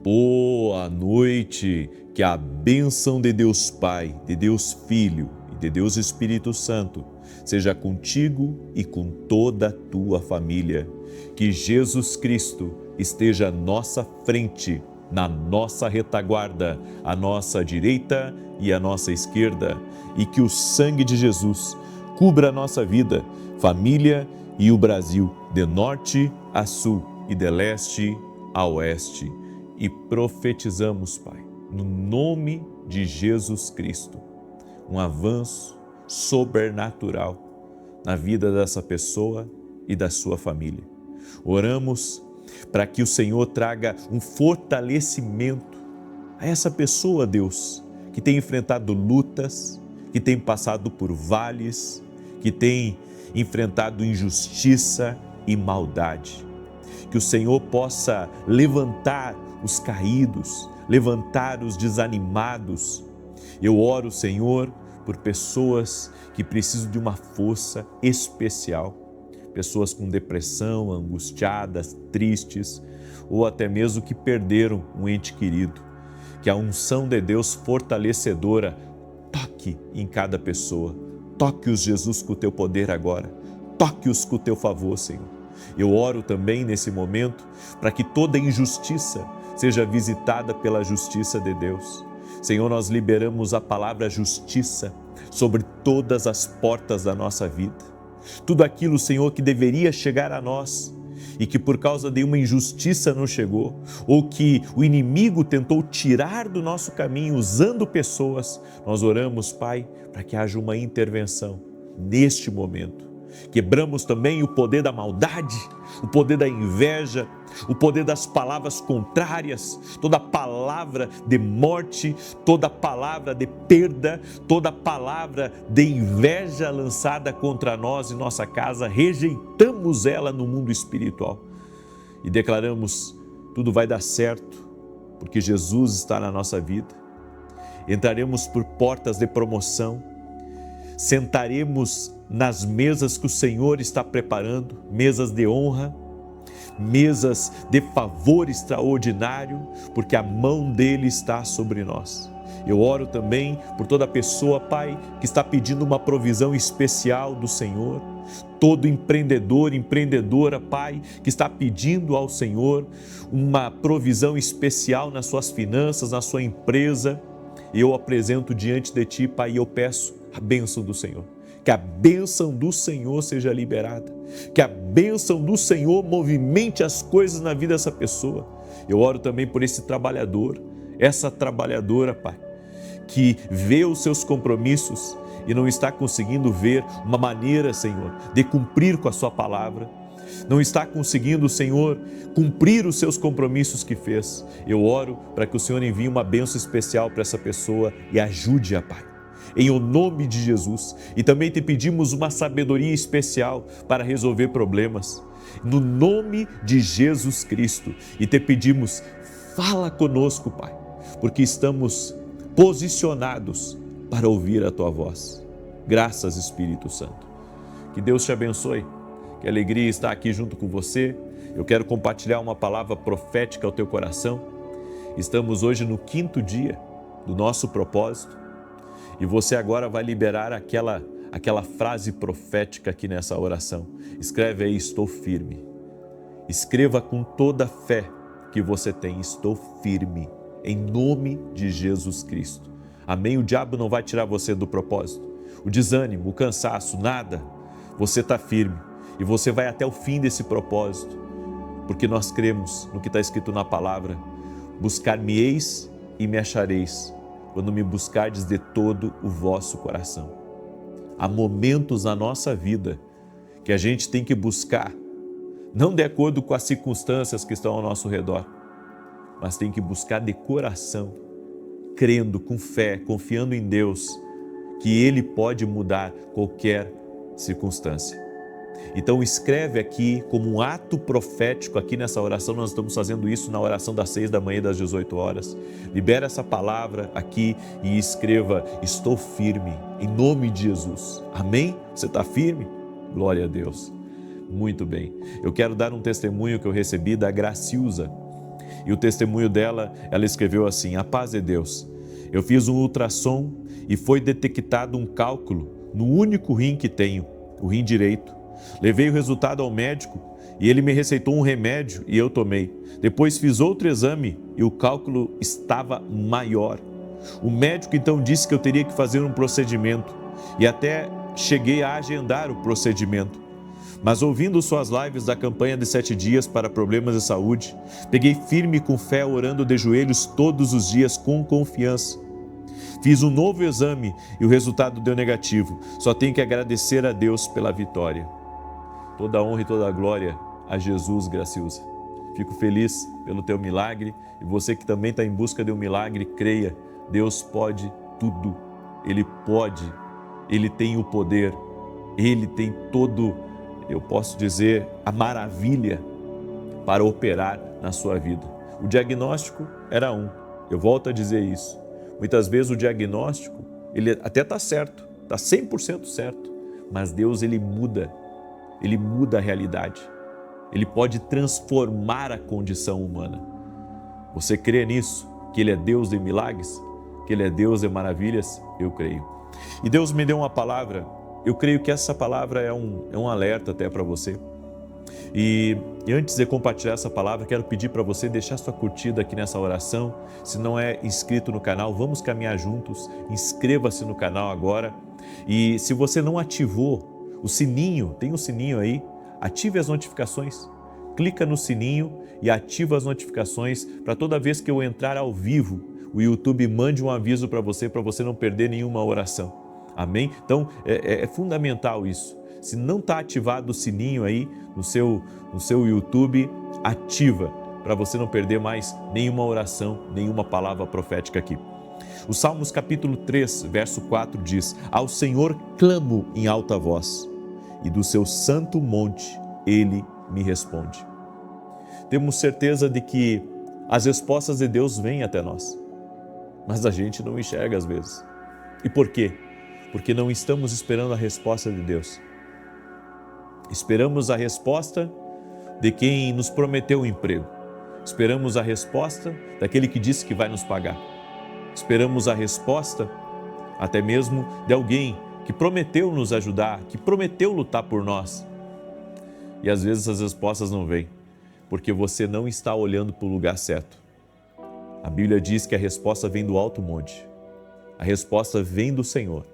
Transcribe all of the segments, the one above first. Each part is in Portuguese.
Boa noite, que a bênção de Deus Pai, de Deus Filho e de Deus Espírito Santo seja contigo e com toda a tua família. Que Jesus Cristo esteja à nossa frente, na nossa retaguarda, à nossa direita e à nossa esquerda, e que o sangue de Jesus cubra a nossa vida, família e o Brasil, de norte a sul e de leste a oeste. E profetizamos, Pai, no nome de Jesus Cristo, um avanço sobrenatural na vida dessa pessoa e da sua família. Oramos para que o Senhor traga um fortalecimento a essa pessoa, Deus, que tem enfrentado lutas, que tem passado por vales, que tem enfrentado injustiça e maldade. Que o Senhor possa levantar os caídos, levantar os desanimados. Eu oro, Senhor, por pessoas que precisam de uma força especial, pessoas com depressão, angustiadas, tristes, ou até mesmo que perderam um ente querido. Que a unção de Deus fortalecedora toque em cada pessoa. Toque-os, Jesus, com o teu poder agora. Toque-os com o teu favor, Senhor. Eu oro também nesse momento para que toda injustiça seja visitada pela justiça de Deus. Senhor, nós liberamos a palavra justiça sobre todas as portas da nossa vida. Tudo aquilo, Senhor, que deveria chegar a nós e que por causa de uma injustiça não chegou, ou que o inimigo tentou tirar do nosso caminho usando pessoas, nós oramos, Pai, para que haja uma intervenção neste momento. Quebramos também o poder da maldade, o poder da inveja, o poder das palavras contrárias, toda palavra de morte, toda palavra de perda, toda palavra de inveja lançada contra nós e nossa casa, rejeitamos ela no mundo espiritual e declaramos: tudo vai dar certo, porque Jesus está na nossa vida. Entraremos por portas de promoção, sentaremos nas mesas que o Senhor está preparando, mesas de honra, mesas de favor extraordinário, porque a mão dele está sobre nós. Eu oro também por toda pessoa, Pai, que está pedindo uma provisão especial do Senhor, todo empreendedor, empreendedora, Pai, que está pedindo ao Senhor uma provisão especial nas suas finanças, na sua empresa. Eu apresento diante de Ti, Pai, e eu peço a bênção do Senhor. Que a bênção do Senhor seja liberada, que a bênção do Senhor movimente as coisas na vida dessa pessoa. Eu oro também por esse trabalhador, essa trabalhadora, Pai, que vê os seus compromissos e não está conseguindo ver uma maneira, Senhor, de cumprir com a sua palavra. Não está conseguindo, Senhor, cumprir os seus compromissos que fez. Eu oro para que o Senhor envie uma bênção especial para essa pessoa e ajude-a, Pai, em o nome de Jesus. E também te pedimos uma sabedoria especial para resolver problemas, no nome de Jesus Cristo. E te pedimos: fala conosco, Pai, porque estamos posicionados para ouvir a Tua voz. Graças, Espírito Santo. Que Deus te abençoe, que alegria estar aqui junto com você. Eu quero compartilhar uma palavra profética ao teu coração. Estamos hoje no 5º dia do nosso propósito. E você agora vai liberar aquela frase profética aqui nessa oração. Escreve aí: estou firme. Escreva com toda a fé que você tem: estou firme, em nome de Jesus Cristo. Amém? O diabo não vai tirar você do propósito. O desânimo, o cansaço, nada. Você está firme e você vai até o fim desse propósito, porque nós cremos no que está escrito na palavra: buscar-me-eis e me achareis, quando me buscardes de todo o vosso coração. Há momentos na nossa vida que a gente tem que buscar, não de acordo com as circunstâncias que estão ao nosso redor, mas tem que buscar de coração, crendo, com fé, confiando em Deus, que Ele pode mudar qualquer circunstância. Então escreve aqui como um ato profético, aqui nessa oração. Nós estamos fazendo isso na oração das 6 da manhã e das 18 horas. Libera essa palavra aqui e escreva: estou firme, em nome de Jesus. Amém? Você está firme? Glória a Deus. Muito bem. Eu quero dar um testemunho que eu recebi da Gracilza. E o testemunho dela, ela escreveu assim: a paz de Deus. Eu fiz um ultrassom e foi detectado um cálculo no único rim que tenho, o rim direito. Levei o resultado ao médico e ele me receitou um remédio e eu tomei. Depois fiz outro exame e o cálculo estava maior. O médico então disse que eu teria que fazer um procedimento e até cheguei a agendar o procedimento. Mas ouvindo suas lives da campanha de 7 dias para problemas de saúde, peguei firme com fé, orando de joelhos todos os dias com confiança. Fiz um novo exame e o resultado deu negativo. Só tenho que agradecer a Deus pela vitória. Toda a honra e toda a glória a Jesus, Graciusa. Fico feliz pelo teu milagre e você que também está em busca de um milagre, creia, Deus pode tudo. Ele pode, Ele tem o poder, Ele tem todo, eu posso dizer, a maravilha para operar na sua vida. O diagnóstico era um, eu volto a dizer isso. Muitas vezes o diagnóstico, ele até está certo, está 100% certo, mas Deus, Ele muda a realidade. Ele pode transformar a condição humana. Você crê nisso? Que Ele é Deus de milagres? Que Ele é Deus de maravilhas? Eu creio. E Deus me deu uma palavra, eu creio que essa palavra é um alerta até para você. E antes de compartilhar essa palavra, quero pedir para você deixar sua curtida aqui nessa oração. Se não é inscrito no canal, vamos caminhar juntos. Inscreva-se no canal agora. E se você não ativou o sininho, tem um sininho aí, ative as notificações. Clica no sininho e ativa as notificações para toda vez que eu entrar ao vivo, o YouTube mande um aviso para você não perder nenhuma oração. Amém? Então, é fundamental isso. Se não está ativado o sininho aí no seu YouTube, ativa para você não perder mais nenhuma oração, nenhuma palavra profética aqui. O Salmos capítulo 3, verso 4 diz: ao Senhor clamo em alta voz, e do seu santo monte Ele me responde. Temos certeza de que as respostas de Deus vêm até nós, mas a gente não enxerga às vezes. E por quê? Porque não estamos esperando a resposta de Deus. Esperamos a resposta de quem nos prometeu o emprego. Esperamos a resposta daquele que disse que vai nos pagar. Esperamos a resposta até mesmo de alguém que prometeu nos ajudar, que prometeu lutar por nós. E às vezes as respostas não vêm, porque você não está olhando para o lugar certo. A Bíblia diz que a resposta vem do alto monte. A resposta vem do Senhor.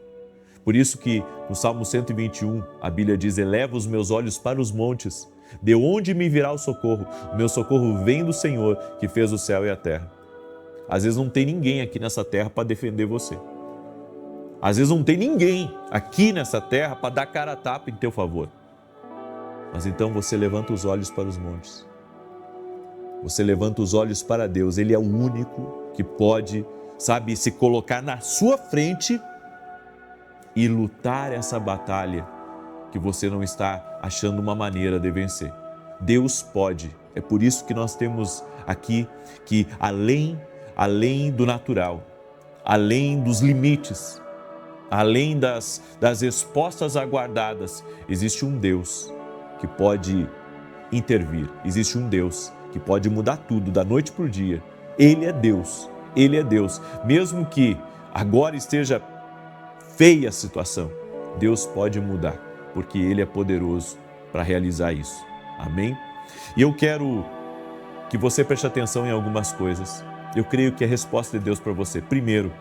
Por isso que no Salmo 121, a Bíblia diz: eleva os meus olhos para os montes, de onde me virá o socorro? O meu socorro vem do Senhor, que fez o céu e a terra. Às vezes não tem ninguém aqui nessa terra para defender você. Às vezes não tem ninguém aqui nessa terra para dar cara a tapa em teu favor. Mas então você levanta os olhos para os montes. Você levanta os olhos para Deus. Ele é o único que pode, se colocar na sua frente e lutar essa batalha que você não está achando uma maneira de vencer. Deus pode. É por isso que nós temos aqui que além do natural, além dos limites, além das respostas aguardadas, existe um Deus que pode intervir. Existe um Deus que pode mudar tudo da noite para o dia. Ele é Deus. Ele é Deus. Mesmo que agora esteja feia a situação, Deus pode mudar, porque Ele é poderoso para realizar isso. Amém? E eu quero que você preste atenção em algumas coisas. Eu creio que a resposta de Deus para você, primeiro,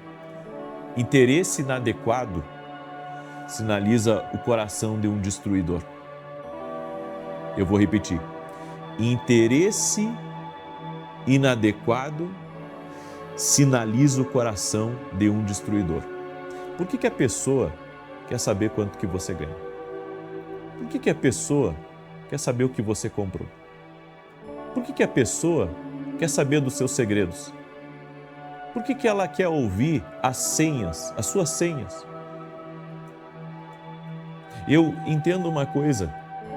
interesse inadequado sinaliza o coração de um destruidor. Eu vou repetir. Interesse inadequado sinaliza o coração de um destruidor. Por que a pessoa quer saber quanto que você ganha? Por que a pessoa quer saber o que você comprou? Por que a pessoa quer saber dos seus segredos? Por que ela quer ouvir as senhas, as suas senhas? Eu entendo uma coisa,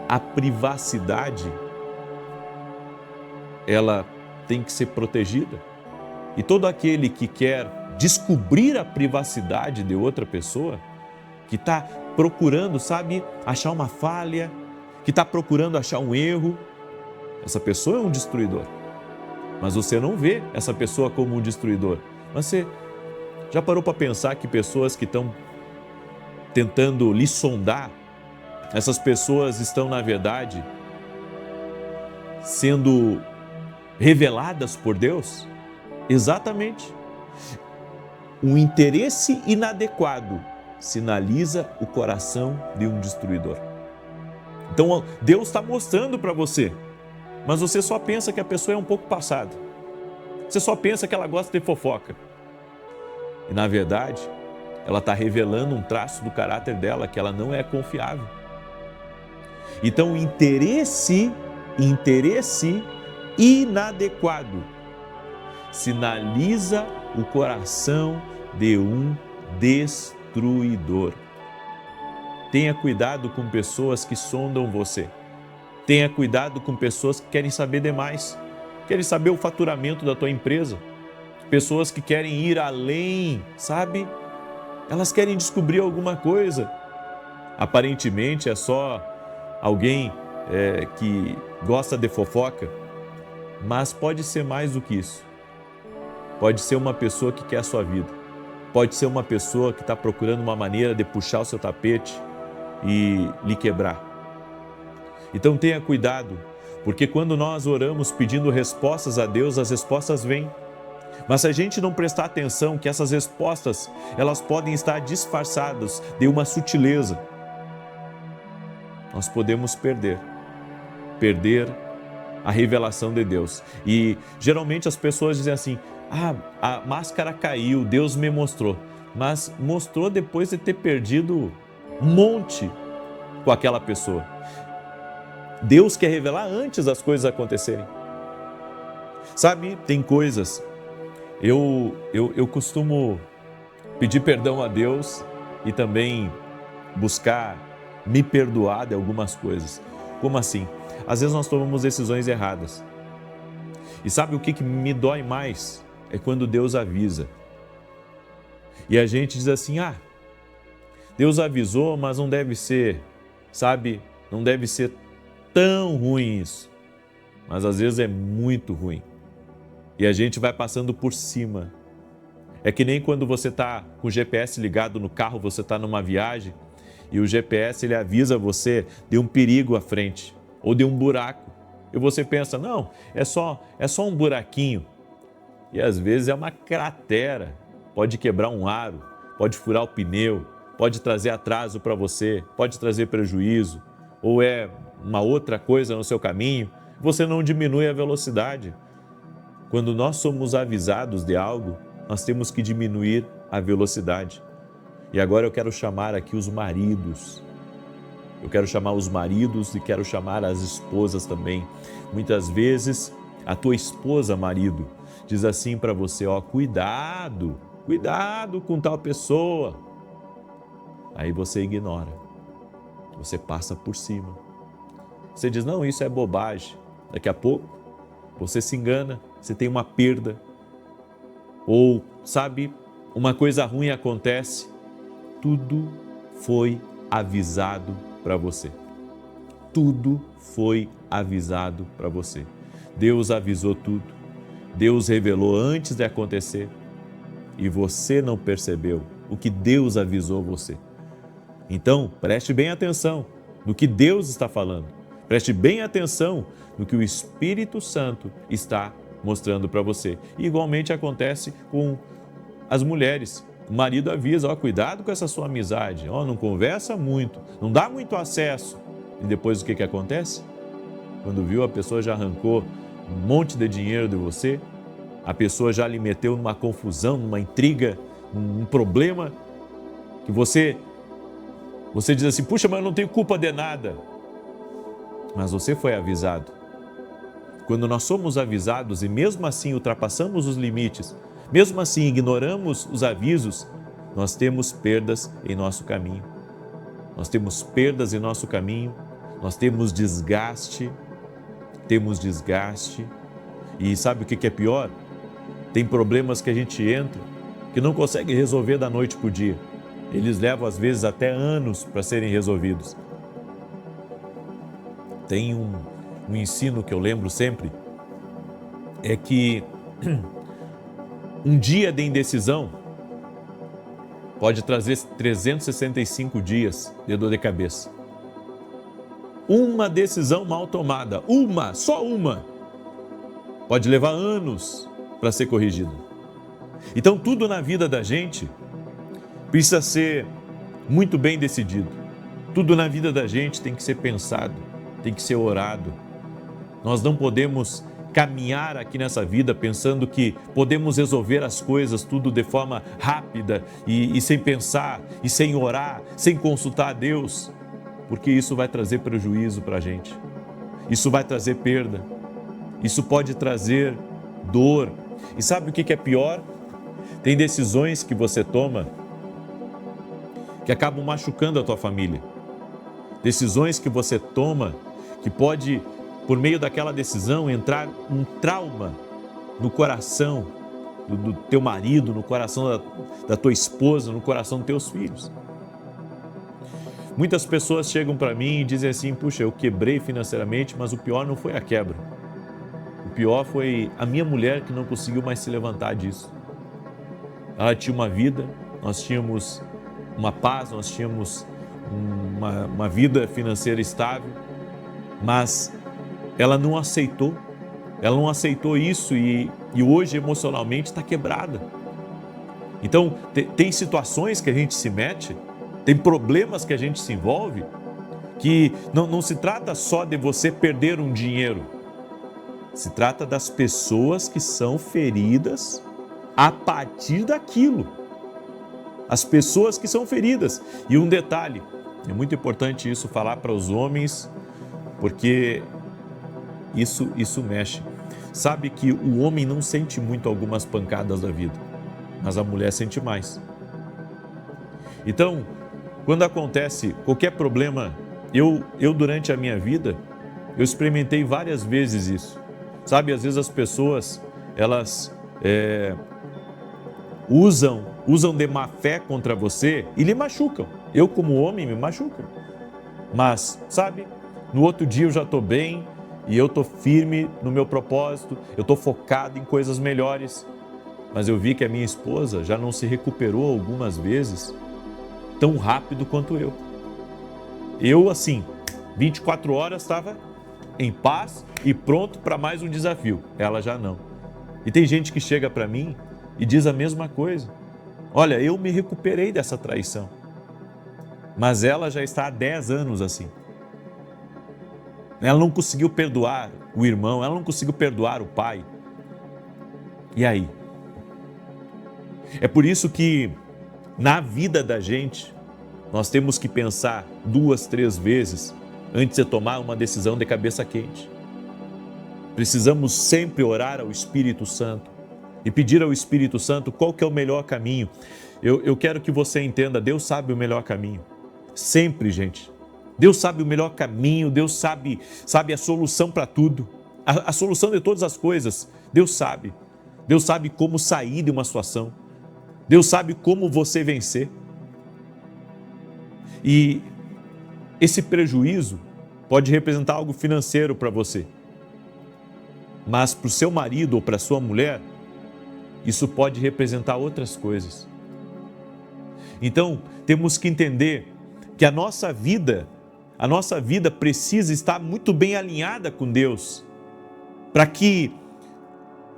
a privacidade, ela tem que ser protegida. E todo aquele que quer descobrir a privacidade de outra pessoa, que está procurando, achar uma falha, que está procurando achar um erro, essa pessoa é um destruidor. mas você não vê essa pessoa como um destruidor. Mas você já parou para pensar que pessoas que estão tentando lhe sondar, essas pessoas estão, na verdade, sendo reveladas por Deus? Exatamente. Um interesse inadequado sinaliza o coração de um destruidor. Então Deus está mostrando para você, mas você só pensa que a pessoa é um pouco passada. Você só pensa que ela gosta de fofoca. E na verdade, ela está revelando um traço do caráter dela, que ela não é confiável. Então, interesse inadequado sinaliza o coração de um destruidor. Tenha cuidado com pessoas que sondam você. Tenha cuidado com pessoas que querem saber demais, querem saber o faturamento da tua empresa. Pessoas que querem ir além, sabe? Elas querem descobrir alguma coisa. Aparentemente é só alguém que gosta de fofoca, mas pode ser mais do que isso. Pode ser uma pessoa que quer a sua vida. Pode ser uma pessoa que está procurando uma maneira de puxar o seu tapete e lhe quebrar. Então tenha cuidado, porque quando nós oramos pedindo respostas a Deus, as respostas vêm. Mas se a gente não prestar atenção que essas respostas, elas podem estar disfarçadas de uma sutileza, nós podemos perder a revelação de Deus. E geralmente as pessoas dizem assim: a máscara caiu, Deus me mostrou. Mas mostrou depois de ter perdido um monte com aquela pessoa. Deus quer revelar antes das coisas acontecerem. Sabe, tem coisas, eu costumo pedir perdão a Deus e também buscar me perdoar de algumas coisas. Como assim? Às vezes nós tomamos decisões erradas. E sabe o que me dói mais? É quando Deus avisa. E a gente diz assim: Deus avisou, mas não deve ser, sabe? Não deve ser tão ruim isso. Mas às vezes é muito ruim. E a gente vai passando por cima. É que nem quando você está com o GPS ligado no carro, você está numa viagem e o GPS ele avisa você de um perigo à frente ou de um buraco. E você pensa: não, é só um buraquinho. E às vezes é uma cratera. Pode quebrar um aro, pode furar o pneu, pode trazer atraso para você, pode trazer prejuízo, ou é uma outra coisa no seu caminho. Você não diminui a velocidade. Quando nós somos avisados de algo, nós temos que diminuir a velocidade. E agora eu quero chamar aqui os maridos. Eu quero chamar os maridos e quero chamar as esposas também. Muitas vezes a tua esposa, marido, diz assim para você: cuidado com tal pessoa. Aí você ignora, você passa por cima. Você diz: não, isso é bobagem. Daqui a pouco você se engana, você tem uma perda. Ou, sabe, uma coisa ruim acontece. Tudo foi avisado para você. Tudo foi avisado para você. Deus avisou tudo. Deus revelou antes de acontecer. E você não percebeu o que Deus avisou você. Então, preste bem atenção no que Deus está falando. Preste bem atenção no que o Espírito Santo está mostrando para você. E igualmente acontece com as mulheres. O marido avisa: cuidado com essa sua amizade, não conversa muito, não dá muito acesso. E depois o que acontece? Quando viu, a pessoa já arrancou um monte de dinheiro de você, a pessoa já lhe meteu numa confusão, numa intriga, um problema, que você diz assim: puxa, mas eu não tenho culpa de nada. Mas você foi avisado. Quando nós somos avisados e mesmo assim ultrapassamos os limites, mesmo assim ignoramos os avisos, nós temos perdas em nosso caminho. Nós temos perdas em nosso caminho, nós temos desgaste. E sabe o que é pior? Tem problemas que a gente entra que não consegue resolver da noite para o dia. Eles levam às vezes até anos para serem resolvidos. Tem um ensino que eu lembro sempre, é que um dia de indecisão pode trazer 365 dias de dor de cabeça. Uma decisão mal tomada, só uma, pode levar anos para ser corrigida. Então tudo na vida da gente precisa ser muito bem decidido. Tudo na vida da gente tem que ser pensado, tem que ser orado. Nós não podemos caminhar aqui nessa vida pensando que podemos resolver as coisas tudo de forma rápida e sem pensar, e sem orar, sem consultar a Deus, porque isso vai trazer prejuízo para a gente. Isso vai trazer perda. Isso pode trazer dor. E sabe o que é pior? Tem decisões que você toma que acabam machucando a tua família. Decisões que você toma que pode, por meio daquela decisão, entrar um trauma no coração do teu marido, no coração da tua esposa, no coração dos teus filhos. Muitas pessoas chegam para mim e dizem assim: puxa, eu quebrei financeiramente, mas o pior não foi a quebra. O pior foi a minha mulher que não conseguiu mais se levantar disso. Ela tinha uma vida, nós tínhamos uma paz, nós tínhamos uma vida financeira estável, mas ela não aceitou isso e hoje emocionalmente está quebrada. Então tem situações que a gente se mete, tem problemas que a gente se envolve, que não se trata só de você perder um dinheiro, se trata das pessoas que são feridas a partir daquilo. As pessoas que são feridas. E um detalhe, é muito importante isso falar para os homens, porque isso mexe. Sabe que o homem não sente muito algumas pancadas da vida, mas a mulher sente mais. Então, quando acontece qualquer problema, eu durante a minha vida, eu experimentei várias vezes isso. Sabe, às vezes as pessoas, elas usam de má fé contra você e lhe machucam. Eu, como homem, me machucam. Mas, sabe, no outro dia eu já estou bem e eu estou firme no meu propósito, eu estou focado em coisas melhores. Mas eu vi que a minha esposa já não se recuperou algumas vezes tão rápido quanto eu. Eu, assim, 24 horas estava em paz e pronto para mais um desafio. Ela já não. E tem gente que chega para mim e diz a mesma coisa. Olha, eu me recuperei dessa traição, mas ela já está há 10 anos assim. Ela não conseguiu perdoar o irmão, ela não conseguiu perdoar o pai. E aí? É por isso que na vida da gente, nós temos que pensar 2, 3 vezes antes de tomar uma decisão de cabeça quente. Precisamos sempre orar ao Espírito Santo e pedir ao Espírito Santo qual que é o melhor caminho. Eu quero que você entenda, Deus sabe o melhor caminho. Sempre, gente. Deus sabe o melhor caminho, Deus sabe a solução para tudo. A solução de todas as coisas, Deus sabe. Deus sabe como sair de uma situação. Deus sabe como você vencer. E esse prejuízo pode representar algo financeiro para você. Mas para o seu marido ou para a sua mulher, isso pode representar outras coisas. Então, temos que entender que a nossa vida precisa estar muito bem alinhada com Deus, para que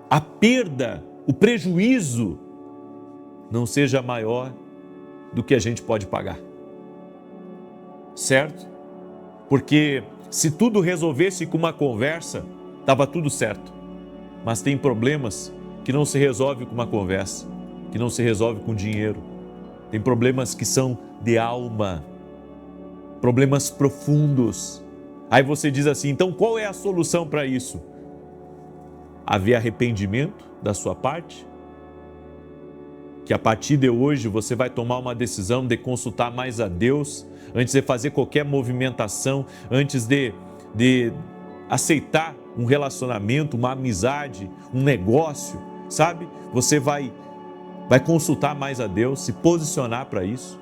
a perda, o prejuízo, não seja maior do que a gente pode pagar. Certo? Porque se tudo resolvesse com uma conversa, estava tudo certo. Mas tem problemas que não se resolve com uma conversa, que não se resolve com dinheiro. Tem problemas que são de alma, problemas profundos. Aí você diz assim, então qual é a solução para isso? Haver arrependimento da sua parte? Que a partir de hoje você vai tomar uma decisão de consultar mais a Deus, antes de fazer qualquer movimentação, antes de aceitar um relacionamento, uma amizade, um negócio, sabe? Você vai consultar mais a Deus, se posicionar para isso.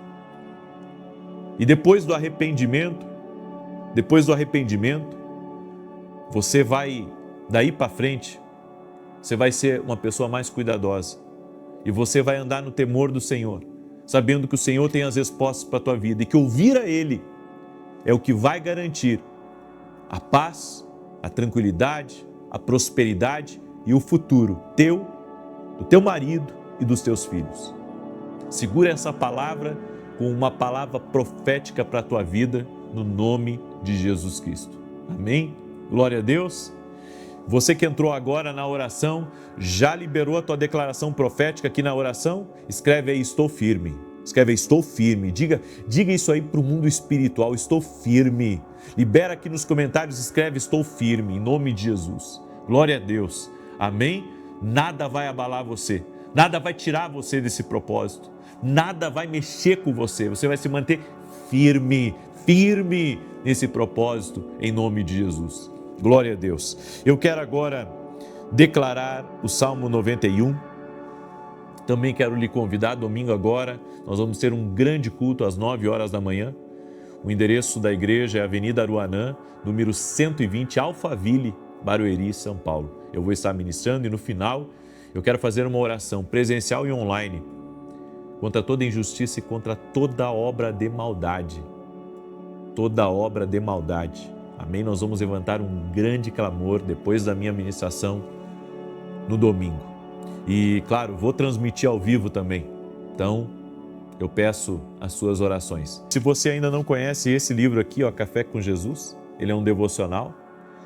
E depois do arrependimento, você vai, daí para frente, você vai ser uma pessoa mais cuidadosa. E você vai andar no temor do Senhor, sabendo que o Senhor tem as respostas para a tua vida e que ouvir a Ele é o que vai garantir a paz, a tranquilidade, a prosperidade e o futuro teu, do teu marido e dos teus filhos. Segura essa palavra com uma palavra profética para a tua vida, no nome de Jesus Cristo. Amém? Glória a Deus. Você que entrou agora na oração, já liberou a tua declaração profética aqui na oração? Escreve aí, estou firme. Escreve aí, estou firme. Diga isso aí para o mundo espiritual, estou firme. Libera aqui nos comentários, escreve, estou firme, em nome de Jesus. Glória a Deus. Amém? Nada vai abalar você. Nada vai tirar você desse propósito. Nada vai mexer com você. Você vai se manter firme, firme nesse propósito, em nome de Jesus. Glória a Deus. Eu quero agora declarar o Salmo 91. Também quero lhe convidar, domingo agora, nós vamos ter um grande culto às 9 horas da manhã. O endereço da igreja é Avenida Aruanã, número 120, Alphaville, Barueri, São Paulo. Eu vou estar ministrando e no final eu quero fazer uma oração presencial e online contra toda injustiça e contra toda obra de maldade. Toda obra de maldade. Amém? Nós vamos levantar um grande clamor depois da minha ministração no domingo. E, claro, vou transmitir ao vivo também. Então, eu peço as suas orações. Se você ainda não conhece esse livro aqui, ó, Café com Jesus, ele é um devocional,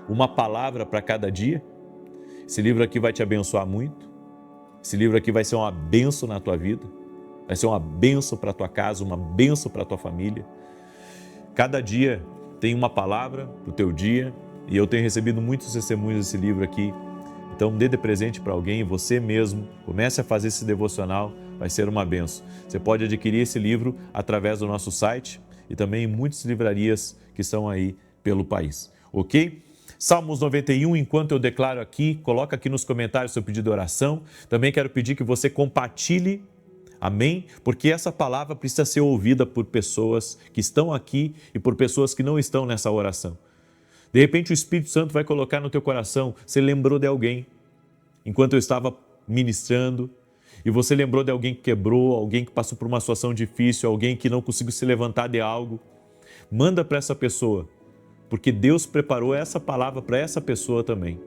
uma palavra para cada dia. Esse livro aqui vai te abençoar muito. Esse livro aqui vai ser uma bênção na tua vida. Vai ser uma bênção para a tua casa, uma bênção para a tua família. Cada dia tem uma palavra para o teu dia e eu tenho recebido muitos testemunhos desse livro aqui. Então dê de presente para alguém, você mesmo, comece a fazer esse devocional, vai ser uma bênção. Você pode adquirir esse livro através do nosso site e também em muitas livrarias que estão aí pelo país, ok? Salmos 91, enquanto eu declaro aqui, coloca aqui nos comentários seu pedido de oração. Também quero pedir que você compartilhe. Amém? Porque essa palavra precisa ser ouvida por pessoas que estão aqui e por pessoas que não estão nessa oração. De repente o Espírito Santo vai colocar no teu coração, você lembrou de alguém, enquanto eu estava ministrando, e você lembrou de alguém que quebrou, alguém que passou por uma situação difícil, alguém que não conseguiu se levantar de algo. Manda para essa pessoa, porque Deus preparou essa palavra para essa pessoa também.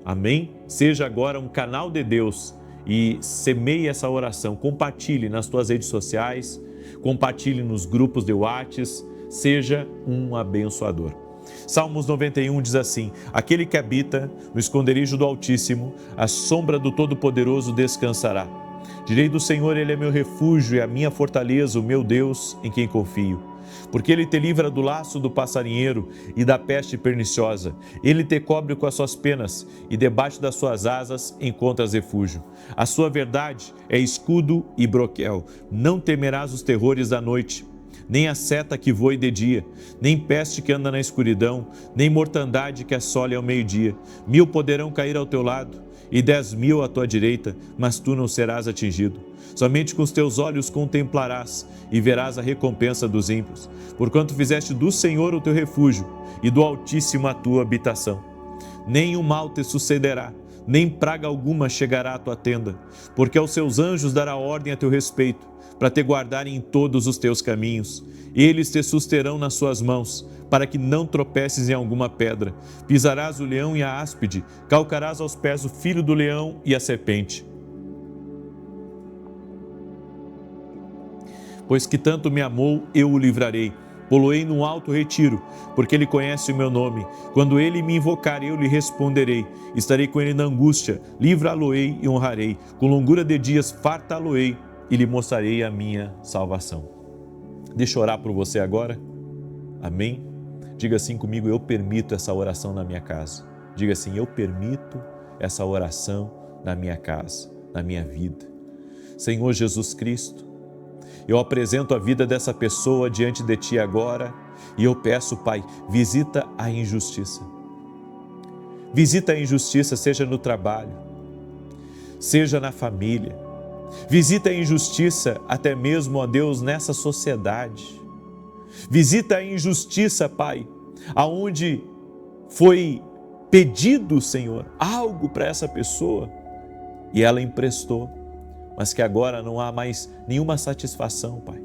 Amém? Seja agora um canal de Deus e semeie essa oração, compartilhe nas tuas redes sociais, compartilhe nos grupos de WhatsApp, seja um abençoador. Salmos 91 diz assim: aquele que habita no esconderijo do Altíssimo, a sombra do Todo-Poderoso descansará. Direi do Senhor, Ele é meu refúgio e a minha fortaleza, o meu Deus, em quem confio. Porque Ele te livra do laço do passarinheiro e da peste perniciosa. Ele te cobre com as suas penas e debaixo das suas asas encontras refúgio. A sua verdade é escudo e broquel. Não temerás os terrores da noite, nem a seta que voe de dia, nem peste que anda na escuridão, nem mortandade que assole ao meio-dia. 1000 poderão cair ao teu lado e 10.000 à tua direita, mas tu não serás atingido. Somente com os teus olhos contemplarás e verás a recompensa dos ímpios, porquanto fizeste do Senhor o teu refúgio e do Altíssimo a tua habitação. Nenhum mal te sucederá, nem praga alguma chegará à tua tenda, porque aos seus anjos dará ordem a teu respeito, para te guardarem em todos os teus caminhos. Eles te susterão nas suas mãos, para que não tropeces em alguma pedra. Pisarás o leão e a áspide, calcarás aos pés o filho do leão e a serpente. Pois que tanto me amou, eu o livrarei. Poloei num alto retiro, porque ele conhece o meu nome. Quando ele me invocar, eu lhe responderei. Estarei com ele na angústia, livrá-lo-ei e honrarei. Com longura de dias fartá-lo-ei e lhe mostrarei a minha salvação. Deixa eu orar por você agora. Amém? Diga assim comigo: eu permito essa oração na minha casa. Diga assim: eu permito essa oração na minha casa, na minha vida. Senhor Jesus Cristo, eu apresento a vida dessa pessoa diante de Ti agora e eu peço, Pai, visita a injustiça. Visita a injustiça, seja no trabalho, seja na família. Visita a injustiça até mesmo, ó Deus, nessa sociedade. Visita a injustiça, Pai, aonde foi pedido, Senhor, algo para essa pessoa e ela emprestou, mas que agora não há mais nenhuma satisfação, Pai.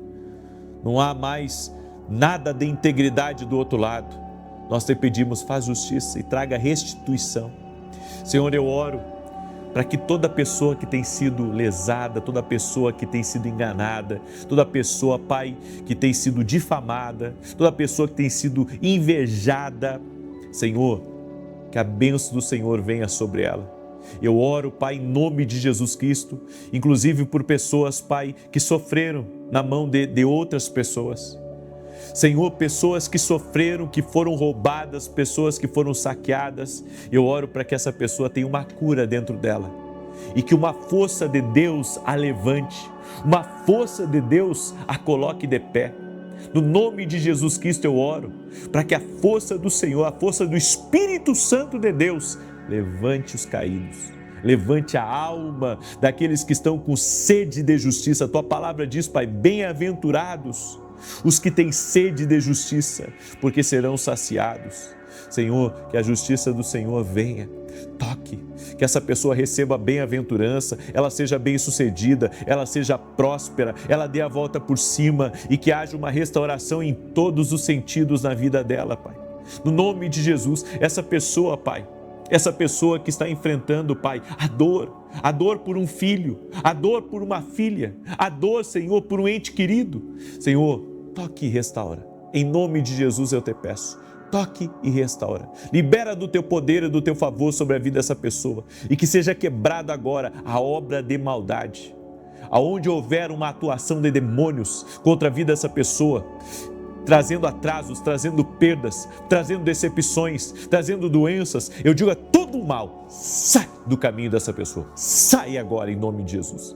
Não há mais nada de integridade do outro lado. Nós te pedimos, faz justiça e traga restituição. Senhor, eu oro para que toda pessoa que tem sido lesada, toda pessoa que tem sido enganada, toda pessoa, Pai, que tem sido difamada, toda pessoa que tem sido invejada, Senhor, que a bênção do Senhor venha sobre ela. Eu oro, Pai, em nome de Jesus Cristo, inclusive por pessoas, Pai, que sofreram na mão de outras pessoas. Senhor, pessoas que sofreram, que foram roubadas, pessoas que foram saqueadas, eu oro para que essa pessoa tenha uma cura dentro dela e que uma força de Deus a levante, uma força de Deus a coloque de pé. No nome de Jesus Cristo eu oro para que a força do Senhor, a força do Espírito Santo de Deus, levante os caídos, levante a alma daqueles que estão com sede de justiça. A tua palavra diz, Pai, bem-aventurados os que têm sede de justiça, porque serão saciados. Senhor, que a justiça do Senhor venha, toque, que essa pessoa receba bem-aventurança, ela seja bem-sucedida, ela seja próspera, ela dê a volta por cima e que haja uma restauração em todos os sentidos na vida dela, Pai. No nome de Jesus, essa pessoa, Pai, essa pessoa que está enfrentando, Pai, a dor por um filho, a dor por uma filha, a dor, Senhor, por um ente querido. Senhor, toque e restaura. Em nome de Jesus eu te peço, toque e restaura. Libera do teu poder e do teu favor sobre a vida dessa pessoa e que seja quebrada agora a obra de maldade. Aonde houver uma atuação de demônios contra a vida dessa pessoa, trazendo atrasos, trazendo perdas, trazendo decepções, trazendo doenças, eu digo a todo o mal, sai do caminho dessa pessoa, sai agora em nome de Jesus.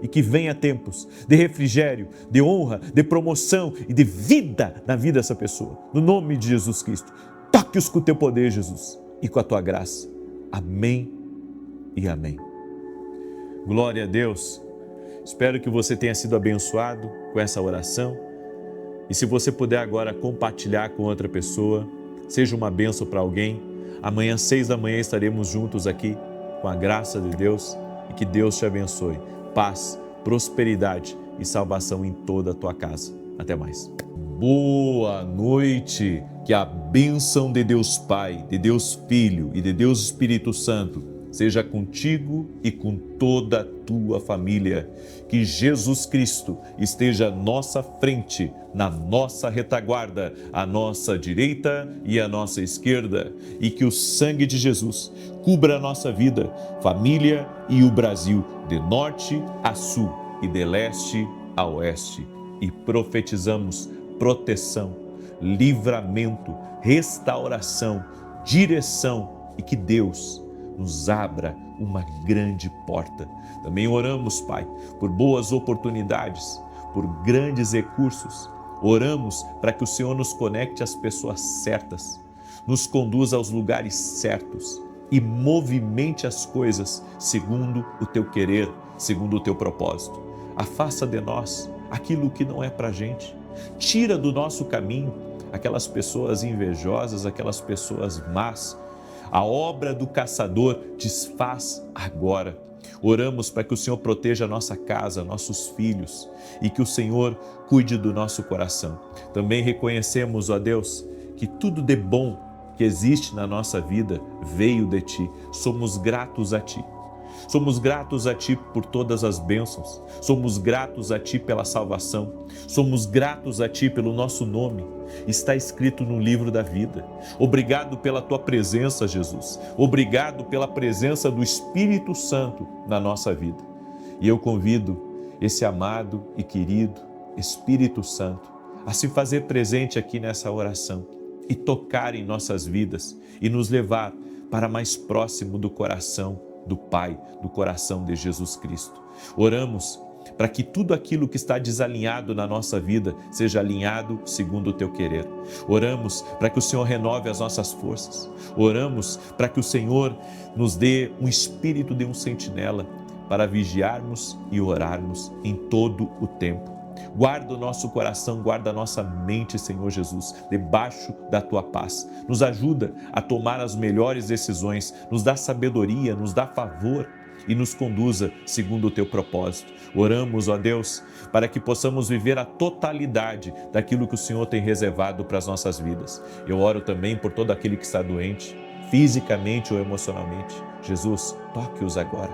E que venha tempos de refrigério, de honra, de promoção e de vida na vida dessa pessoa. No nome de Jesus Cristo, toque-os com o teu poder, Jesus, e com a tua graça. Amém e amém. Glória a Deus. Espero que você tenha sido abençoado com essa oração. E se você puder agora compartilhar com outra pessoa, seja uma bênção para alguém. Amanhã, 6 da manhã, estaremos juntos aqui com a graça de Deus e que Deus te abençoe. Paz, prosperidade e salvação em toda a tua casa. Até mais. Boa noite. Que a bênção de Deus Pai, de Deus Filho e de Deus Espírito Santo seja contigo e com toda a tua família. Que Jesus Cristo esteja à nossa frente, na nossa retaguarda, à nossa direita e à nossa esquerda. E que o sangue de Jesus cubra a nossa vida, família e o Brasil, de norte a sul e de leste a oeste. E profetizamos proteção, livramento, restauração, direção e que Deus nos abra uma grande porta. Também oramos, Pai, por boas oportunidades, por grandes recursos. Oramos para que o Senhor nos conecte às pessoas certas, nos conduza aos lugares certos e movimente as coisas segundo o teu querer, segundo o teu propósito. Afasta de nós aquilo que não é para a gente. Tira do nosso caminho aquelas pessoas invejosas, aquelas pessoas más. A obra do caçador desfaz agora. Oramos para que o Senhor proteja a nossa casa, nossos filhos e que o Senhor cuide do nosso coração. Também reconhecemos, ó Deus, que tudo de bom que existe na nossa vida veio de Ti. Somos gratos a Ti. Somos gratos a Ti por todas as bênçãos. Somos gratos a Ti pela salvação. Somos gratos a Ti pelo nosso nome. Está escrito no livro da vida. Obrigado pela Tua presença, Jesus. Obrigado pela presença do Espírito Santo na nossa vida. E eu convido esse amado e querido Espírito Santo a se fazer presente aqui nessa oração e tocar em nossas vidas e nos levar para mais próximo do coração do Pai, do coração de Jesus Cristo. Oramos para que tudo aquilo que está desalinhado na nossa vida seja alinhado segundo o teu querer. Oramos para que o Senhor renove as nossas forças. Oramos para que o Senhor nos dê um espírito de um sentinela para vigiarmos e orarmos em todo o tempo. Guarda o nosso coração, guarda a nossa mente, Senhor Jesus, debaixo da tua paz. Nos ajuda a tomar as melhores decisões, nos dá sabedoria, nos dá favor e nos conduza segundo o teu propósito. Oramos, ó Deus, para que possamos viver a totalidade daquilo que o Senhor tem reservado para as nossas vidas. Eu oro também por todo aquele que está doente, fisicamente ou emocionalmente. Jesus, toque-os agora.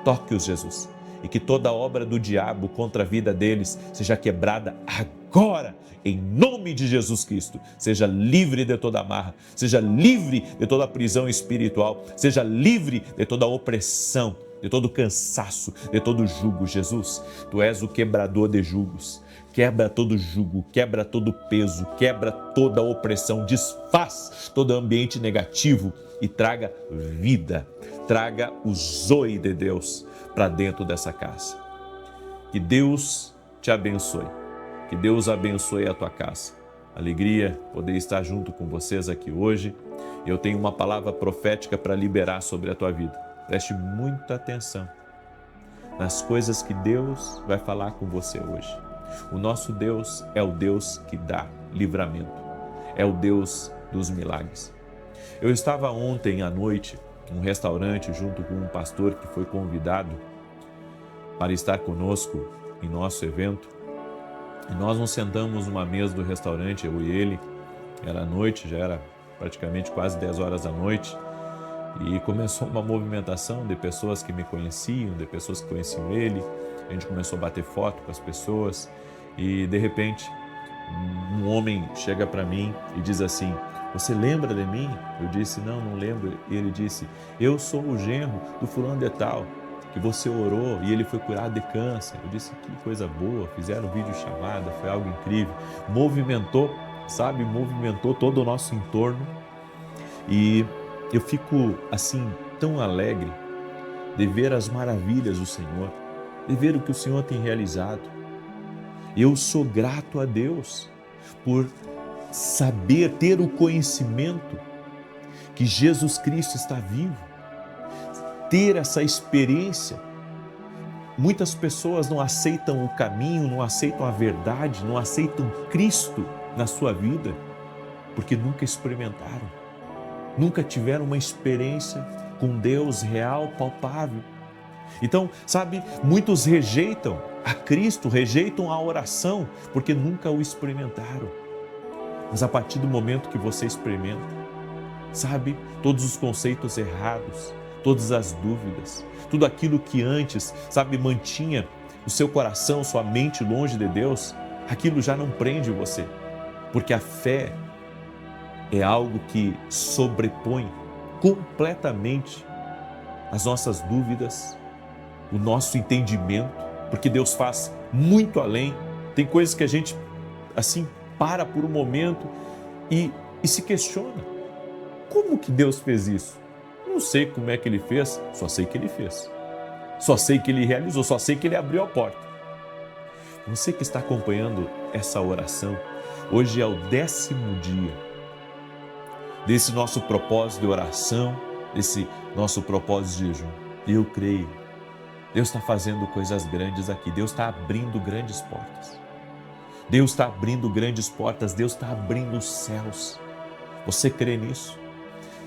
Toque-os, Jesus. E que toda obra do diabo contra a vida deles seja quebrada agora, em nome de Jesus Cristo. Seja livre de toda amarra, seja livre de toda prisão espiritual, seja livre de toda opressão, de todo cansaço, de todo jugo. Jesus, tu és o quebrador de jugos. Quebra todo jugo, quebra todo peso, quebra toda opressão, desfaz todo ambiente negativo e traga vida, traga o zoe de Deus para dentro dessa casa. Que Deus te abençoe, que Deus abençoe a tua casa. Alegria poder estar junto com vocês aqui hoje. Eu tenho uma palavra profética para liberar sobre a tua vida. Preste muita atenção nas coisas que Deus vai falar com você hoje. O nosso Deus é o Deus que dá livramento, é o Deus dos milagres. Eu estava ontem à noite num restaurante junto com um pastor que foi convidado para estar conosco em nosso evento. E nós nos sentamos numa mesa do restaurante, eu e ele. Era noite, já era praticamente quase 10 horas da noite. E começou uma movimentação de pessoas que me conheciam, de pessoas que conheciam ele. A gente começou a bater foto com as pessoas e, de repente, um homem chega para mim e diz assim: você lembra de mim? Eu disse: não lembro. E ele disse: eu sou o genro do fulano de tal, que você orou e ele foi curado de câncer. Eu disse: que coisa boa, fizeram vídeo chamada, foi algo incrível. Movimentou, sabe, movimentou todo o nosso entorno. E eu fico assim tão alegre de ver as maravilhas do Senhor, de ver o que o Senhor tem realizado. Eu sou grato a Deus por saber, ter o conhecimento que Jesus Cristo está vivo, ter essa experiência. Muitas pessoas não aceitam o caminho, não aceitam a verdade, não aceitam Cristo na sua vida, porque nunca experimentaram, nunca tiveram uma experiência com Deus real, palpável. Então, sabe, muitos rejeitam a Cristo, rejeitam a oração, porque nunca o experimentaram. Mas a partir do momento que você experimenta, sabe, todos os conceitos errados, todas as dúvidas, tudo aquilo que antes, sabe, mantinha o seu coração, sua mente longe de Deus, aquilo já não prende você, porque a fé é algo que sobrepõe completamente as nossas dúvidas, o nosso entendimento, porque Deus faz muito além. Tem coisas que a gente, assim, para por um momento e se questiona. Como que Deus fez isso? Não sei como é que Ele fez, só sei que Ele fez. Só sei que Ele realizou, só sei que Ele abriu a porta. Você que está acompanhando essa oração, hoje é o 10º dia desse nosso propósito de oração, desse nosso propósito de jejum. Eu creio. Deus está fazendo coisas grandes aqui. Deus está abrindo grandes portas. Deus está abrindo grandes portas. Deus está abrindo os céus. Você crê nisso?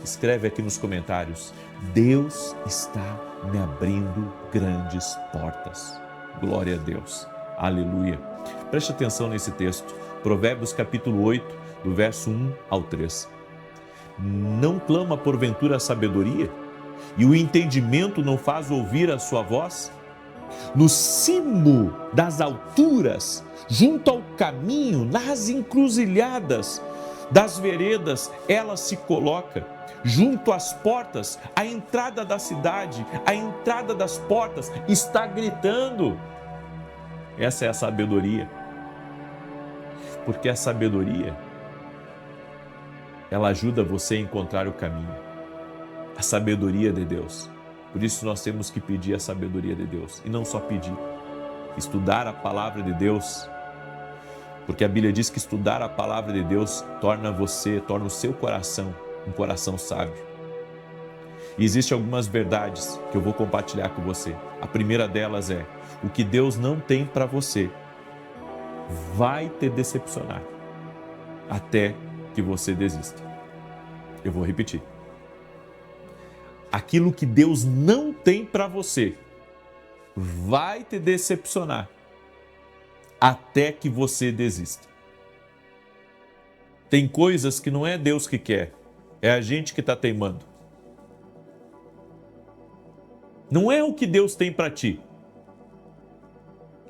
Escreve aqui nos comentários: Deus está me abrindo grandes portas. Glória a Deus. Aleluia. Preste atenção nesse texto. Provérbios capítulo 8, do verso 1 ao 3. Não clama porventura a sabedoria? E o entendimento não faz ouvir a sua voz? No cimo das alturas, junto ao caminho, nas encruzilhadas das veredas, ela se coloca. Junto às portas, a entrada da cidade, a entrada das portas, está gritando. Essa é a sabedoria. Porque a sabedoria, ela ajuda você a encontrar o caminho. A sabedoria de Deus. Por isso nós temos que pedir a sabedoria de Deus. E não só pedir. Estudar a palavra de Deus. Porque a Bíblia diz que estudar a palavra de Deus torna o seu coração um coração sábio. E existem algumas verdades que eu vou compartilhar com você. A primeira delas é: o que Deus não tem para você, vai te decepcionar até que você desista. Eu vou repetir. Aquilo que Deus não tem para você vai te decepcionar até que você desista. Tem coisas que não é Deus que quer, é a gente que está teimando. Não é o que Deus tem para ti.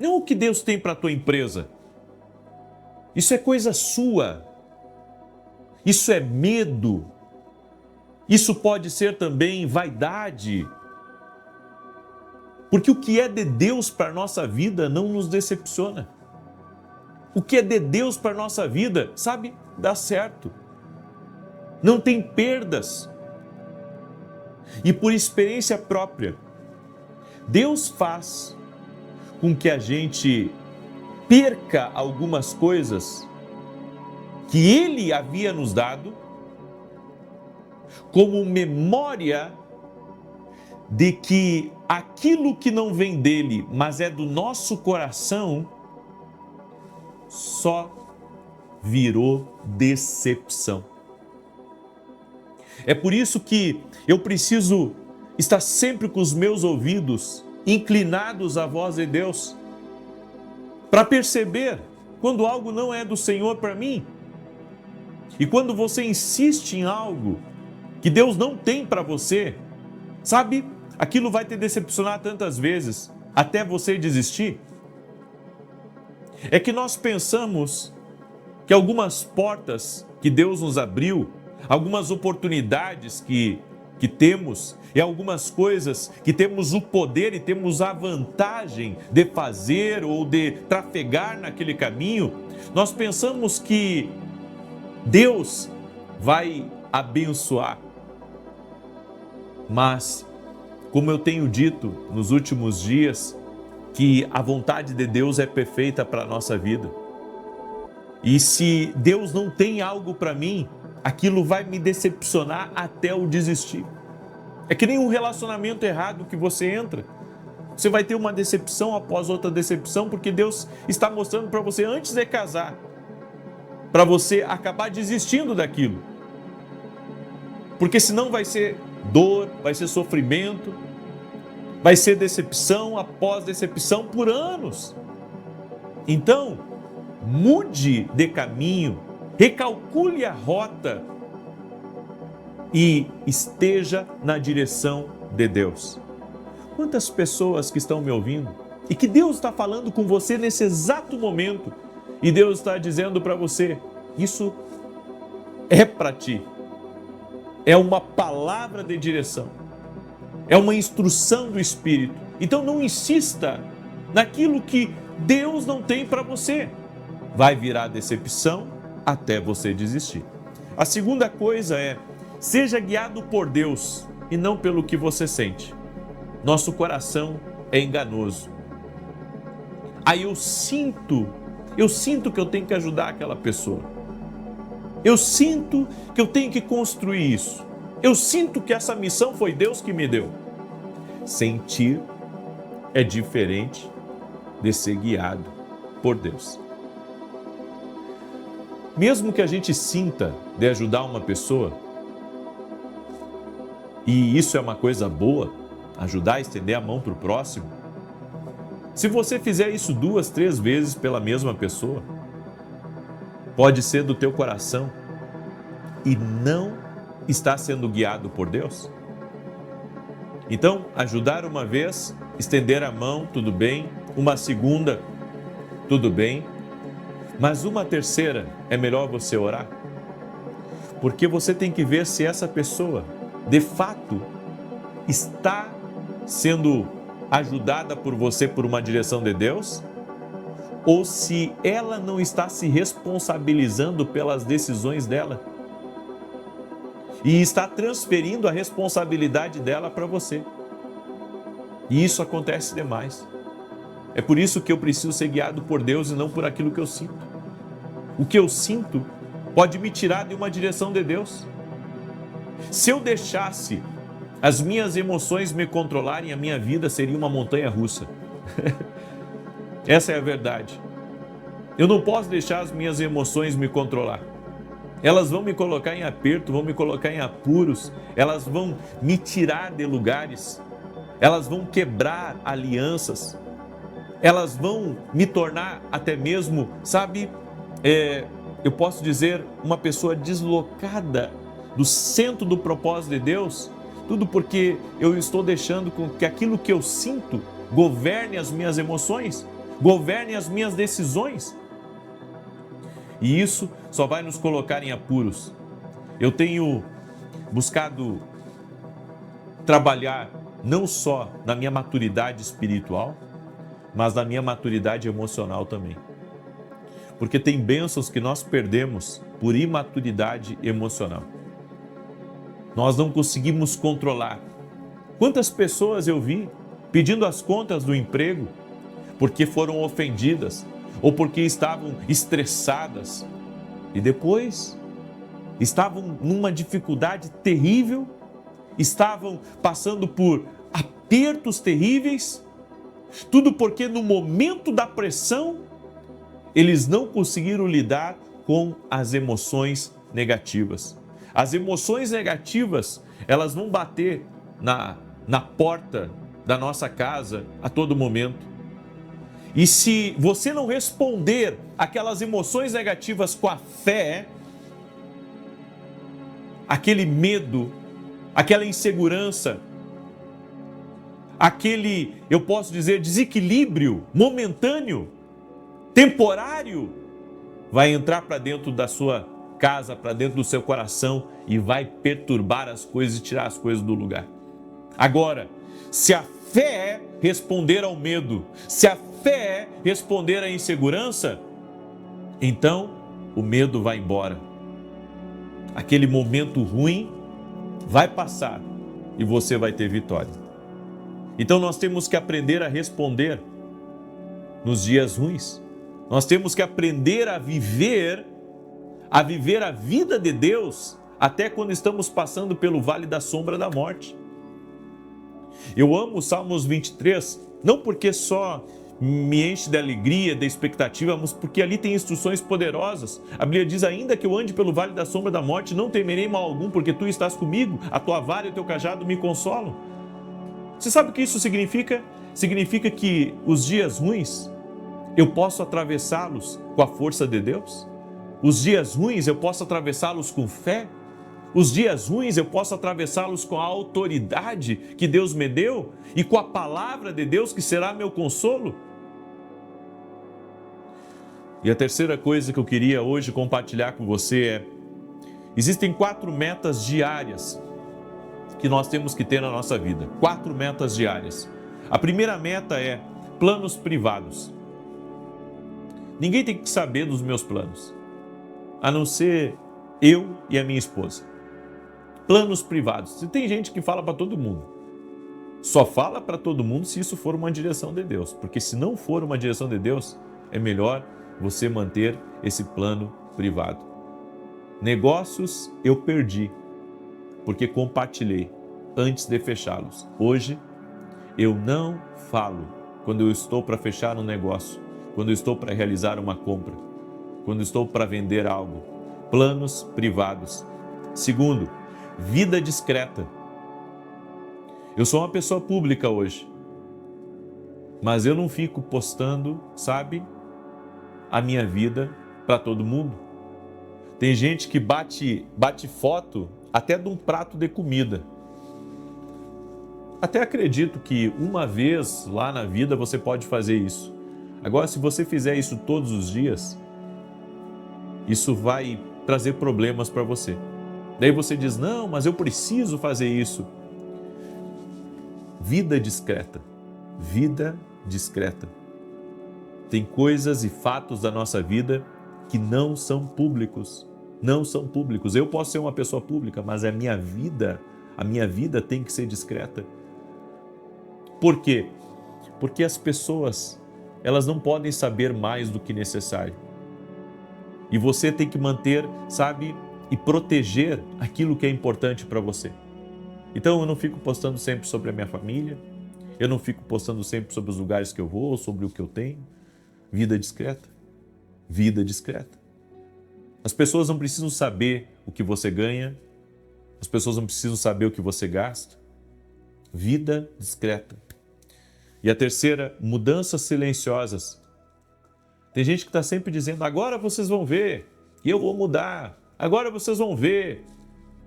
Não é o que Deus tem para a tua empresa. Isso é coisa sua. Isso é medo. Isso pode ser também vaidade. Porque o que é de Deus para a nossa vida não nos decepciona. O que é de Deus para a nossa vida, sabe, dá certo. Não tem perdas. E por experiência própria, Deus faz com que a gente perca algumas coisas que Ele havia nos dado, como memória de que aquilo que não vem dele, mas é do nosso coração, só virou decepção. É por isso que eu preciso estar sempre com os meus ouvidos inclinados à voz de Deus, para perceber quando algo não é do Senhor para mim. E quando você insiste em algo que Deus não tem para você, sabe, aquilo vai te decepcionar tantas vezes, até você desistir. É que nós pensamos que algumas portas que Deus nos abriu, algumas oportunidades que temos, e algumas coisas que temos o poder e temos a vantagem de fazer ou de trafegar naquele caminho, nós pensamos que Deus vai abençoar. Mas, como eu tenho dito nos últimos dias, que a vontade de Deus é perfeita para a nossa vida. E se Deus não tem algo para mim, aquilo vai me decepcionar até o desistir. É que nem um relacionamento errado que você entra. Você vai ter uma decepção após outra decepção, porque Deus está mostrando para você antes de casar, para você acabar desistindo daquilo. Porque senão vai ser dor, vai ser sofrimento, vai ser decepção após decepção por anos. Então, mude de caminho, recalcule a rota e esteja na direção de Deus. Quantas pessoas que estão me ouvindo e que Deus está falando com você nesse exato momento e Deus está dizendo para você, isso é para ti. É uma palavra de direção. É uma instrução do Espírito. Então não insista naquilo que Deus não tem para você. Vai virar decepção até você desistir. A segunda coisa é, seja guiado por Deus e não pelo que você sente. Nosso coração é enganoso. Aí eu sinto que eu tenho que ajudar aquela pessoa. Eu sinto que eu tenho que construir isso. Eu sinto que essa missão foi Deus que me deu. Sentir é diferente de ser guiado por Deus. Mesmo que a gente sinta de ajudar uma pessoa, e isso é uma coisa boa, ajudar a estender a mão para o próximo, se você fizer isso 2, 3 vezes pela mesma pessoa, pode ser do teu coração e não está sendo guiado por Deus. Então, ajudar uma vez, estender a mão, tudo bem. Uma segunda, tudo bem. Mas uma terceira, é melhor você orar. Porque você tem que ver se essa pessoa, de fato, está sendo ajudada por você por uma direção de Deus, ou se ela não está se responsabilizando pelas decisões dela e está transferindo a responsabilidade dela para você. E isso acontece demais. É por isso que eu preciso ser guiado por Deus e não por aquilo que eu sinto. O que eu sinto pode me tirar de uma direção de Deus. Se eu deixasse as minhas emoções me controlarem, a minha vida seria uma montanha russa. Essa é a verdade. Eu não posso deixar as minhas emoções me controlar. Elas vão me colocar em aperto, vão me colocar em apuros, elas vão me tirar de lugares, elas vão quebrar alianças, elas vão me tornar até mesmo, sabe, eu posso dizer, uma pessoa deslocada do centro do propósito de Deus, tudo porque eu estou deixando com que aquilo que eu sinto governe as minhas emoções, governe as minhas decisões. E isso só vai nos colocar em apuros. Eu tenho buscado trabalhar não só na minha maturidade espiritual, mas na minha maturidade emocional também. Porque tem bênçãos que nós perdemos por imaturidade emocional. Nós não conseguimos controlar. Quantas pessoas eu vi pedindo as contas do emprego porque foram ofendidas ou porque estavam estressadas e depois estavam numa dificuldade terrível, estavam passando por apertos terríveis, tudo porque no momento da pressão eles não conseguiram lidar com as emoções negativas. As emoções negativas, elas vão bater na porta da nossa casa a todo momento. E se você não responder aquelas emoções negativas com a fé, aquele medo, aquela insegurança, aquele, eu posso dizer, desequilíbrio momentâneo, temporário, vai entrar para dentro da sua casa, para dentro do seu coração e vai perturbar as coisas e tirar as coisas do lugar. Agora, se a fé é responder ao medo, se a fé é responder à insegurança, então o medo vai embora. Aquele momento ruim vai passar e você vai ter vitória. Então nós temos que aprender a responder nos dias ruins. Nós temos que aprender a viver a vida de Deus até quando estamos passando pelo vale da sombra da morte. Eu amo o Salmos 23, não porque só me enche de alegria, de expectativa, mas porque ali tem instruções poderosas. A Bíblia diz: ainda que eu ande pelo vale da sombra da morte, não temerei mal algum, porque tu estás comigo, a tua vara e o teu cajado me consolam. Você sabe o que isso significa? Significa que os dias ruins, eu posso atravessá-los com a força de Deus. Os dias ruins eu posso atravessá-los com fé. Os dias ruins eu posso atravessá-los com a autoridade que Deus me deu e com a palavra de Deus que será meu consolo. E a terceira coisa que eu queria hoje compartilhar com você é: existem 4 metas diárias que nós temos que ter na nossa vida. 4 metas diárias. A primeira meta é planos privados. Ninguém tem que saber dos meus planos, a não ser eu e a minha esposa. Planos privados. Se tem gente que fala para todo mundo, só fala para todo mundo se isso for uma direção de Deus, porque se não for uma direção de Deus, é melhor você manter esse plano privado. Negócios eu perdi, porque compartilhei antes de fechá-los. Hoje, eu não falo quando eu estou para fechar um negócio, quando eu estou para realizar uma compra, quando eu estou para vender algo. Planos privados. Segundo, vida discreta. Eu sou uma pessoa pública hoje, mas eu não fico postando, sabe, a minha vida para todo mundo. Tem gente que bate foto até de um prato de comida. Até acredito que uma vez lá na vida você pode fazer isso. Agora, se você fizer isso todos os dias, isso vai trazer problemas para você. Daí você diz: não, mas eu preciso fazer isso. Vida discreta. Vida discreta. Tem coisas e fatos da nossa vida que não são públicos. Não são públicos. Eu posso ser uma pessoa pública, mas a minha vida tem que ser discreta. Por quê? Porque as pessoas, elas não podem saber mais do que necessário. E você tem que manter, sabe, e proteger aquilo que é importante para você. Então eu não fico postando sempre sobre a minha família, eu não fico postando sempre sobre os lugares que eu vou, sobre o que eu tenho. Vida discreta. vida discreta. As pessoas não precisam saber o que você ganha, as pessoas não precisam saber o que você gasta. Vida discreta. E a terceira, mudanças silenciosas. Tem gente que está sempre dizendo, agora vocês vão ver, e eu vou mudar, agora vocês vão ver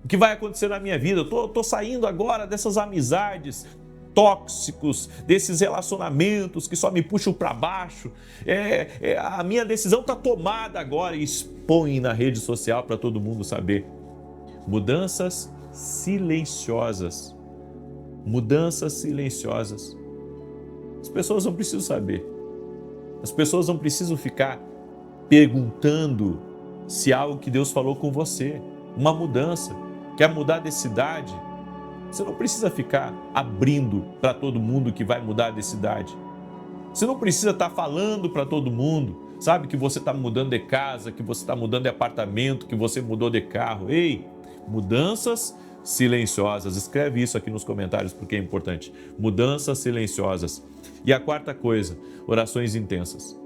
o que vai acontecer na minha vida, eu estou saindo agora dessas amizades tóxicos, desses relacionamentos que só me puxam para baixo, a minha decisão está tomada agora, e expõe na rede social para todo mundo saber. Mudanças silenciosas. Mudanças silenciosas. As pessoas não precisam saber. As pessoas não precisam ficar perguntando se algo que Deus falou com você, uma mudança, quer mudar de cidade, você não precisa ficar abrindo para todo mundo que vai mudar de cidade. Você não precisa estar falando para todo mundo, sabe, que você está mudando de casa, que você está mudando de apartamento, que você mudou de carro. Ei, mudanças silenciosas. Escreve isso aqui nos comentários porque é importante. Mudanças silenciosas. E a quarta coisa, orações intensas.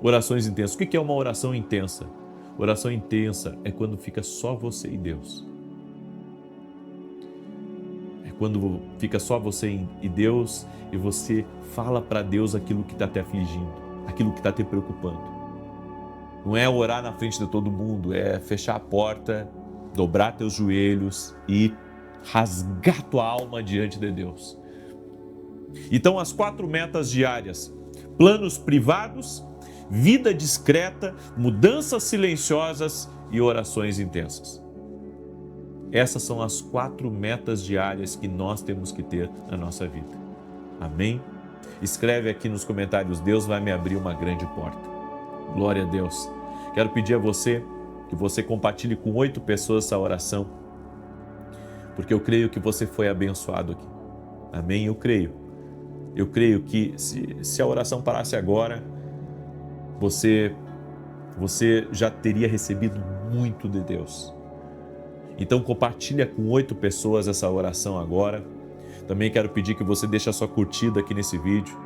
Orações intensas. O que é uma oração intensa? Oração intensa é quando fica só você e Deus. É quando fica só você e Deus e você fala para Deus aquilo que está te afligindo, aquilo que está te preocupando. Não é orar na frente de todo mundo, é fechar a porta, dobrar teus joelhos e rasgar tua alma diante de Deus. Então, as 4 metas diárias: planos privados, vida discreta, mudanças silenciosas e orações intensas. Essas são as 4 metas diárias que nós temos que ter na nossa vida. Amém? Escreve aqui nos comentários, Deus vai me abrir uma grande porta. Glória a Deus. Quero pedir a você que você compartilhe com 8 pessoas essa oração, porque eu creio que você foi abençoado aqui. Amém? Eu creio. Eu creio que se a oração parasse agora, você já teria recebido muito de Deus. Então compartilha com 8 pessoas essa oração agora. Também quero pedir que você deixe a sua curtida aqui nesse vídeo,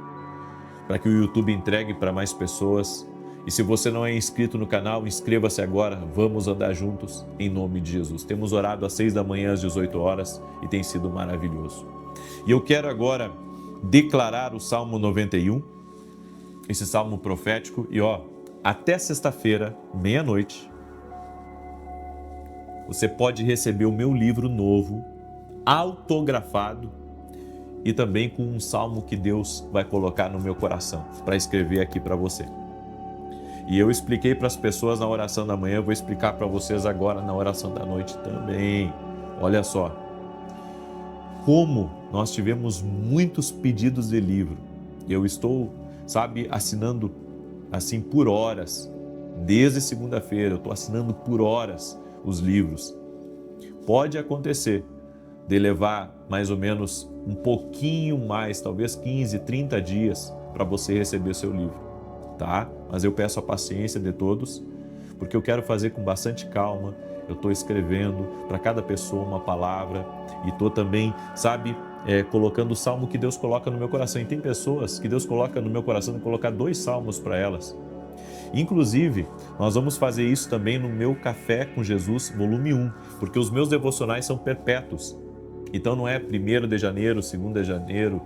para que o YouTube entregue para mais pessoas. E se você não é inscrito no canal, inscreva-se agora. Vamos andar juntos em nome de Jesus. Temos orado às 6 da manhã, às 18 horas e tem sido maravilhoso. E eu quero agora declarar o Salmo 91, esse salmo profético. E até sexta-feira, meia-noite, você pode receber o meu livro novo, autografado, e também com um salmo que Deus vai colocar no meu coração para escrever aqui para você. E eu expliquei para as pessoas na oração da manhã, eu vou explicar para vocês agora na oração da noite também. Olha só, como nós tivemos muitos pedidos de livro. Eu estou, assinando assim por horas. Desde segunda-feira eu estou assinando por horas os livros. Pode acontecer de levar mais ou menos um pouquinho mais, talvez 15, 30 dias para você receber seu livro, tá? Mas eu peço a paciência de todos, porque eu quero fazer com bastante calma. Eu estou escrevendo para cada pessoa uma palavra e estou também, colocando o salmo que Deus coloca no meu coração. E tem pessoas que Deus coloca no meu coração de colocar 2 salmos para elas. Inclusive, nós vamos fazer isso também no meu Café com Jesus, volume 1, porque os meus devocionais são perpétuos. Então não é 1º de janeiro, 2º de janeiro,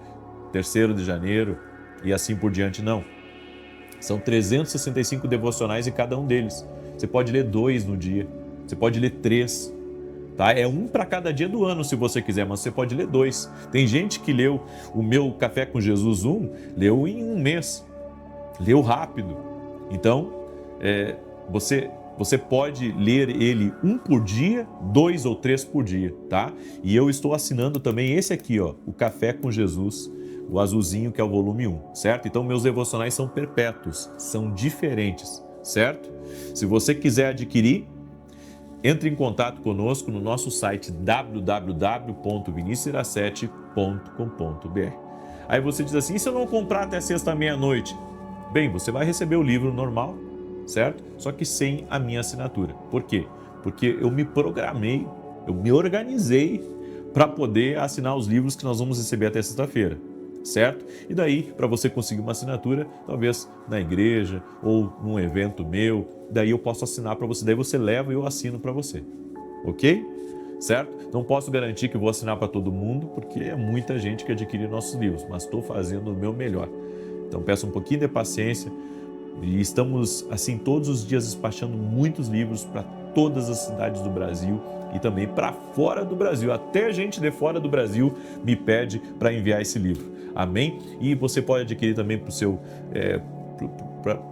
3º de janeiro e assim por diante, não. São 365 devocionais em cada um deles. Você pode ler 2 no dia, você pode ler 3, tá? É um para cada dia do ano, se você quiser, mas você pode ler 2. Tem gente que leu o meu Café com Jesus 1, leu em um mês, leu rápido. Então, você pode ler ele 1 por dia, 2 ou 3 por dia, tá? E eu estou assinando também esse aqui, o Café com Jesus, o azulzinho, que é o volume 1, certo? Então, meus devocionais são perpétuos, são diferentes, certo? Se você quiser adquirir, entre em contato conosco no nosso site www.vinicius17.com.br. Aí você diz assim, e se eu não comprar até sexta meia-noite? Bem, você vai receber o livro normal, certo? Só que sem a minha assinatura. Por quê? Porque eu me programei, eu me organizei para poder assinar os livros que nós vamos receber até sexta-feira, certo? E daí, para você conseguir uma assinatura, talvez na igreja ou num evento meu, daí eu posso assinar para você, daí você leva e eu assino para você, ok? Certo? Não posso garantir que vou assinar para todo mundo, porque é muita gente que adquire nossos livros, mas estou fazendo o meu melhor. Então peço um pouquinho de paciência e estamos, assim, todos os dias despachando muitos livros para todas as cidades do Brasil e também para fora do Brasil. Até gente de fora do Brasil me pede para enviar esse livro. Amém? E você pode adquirir também para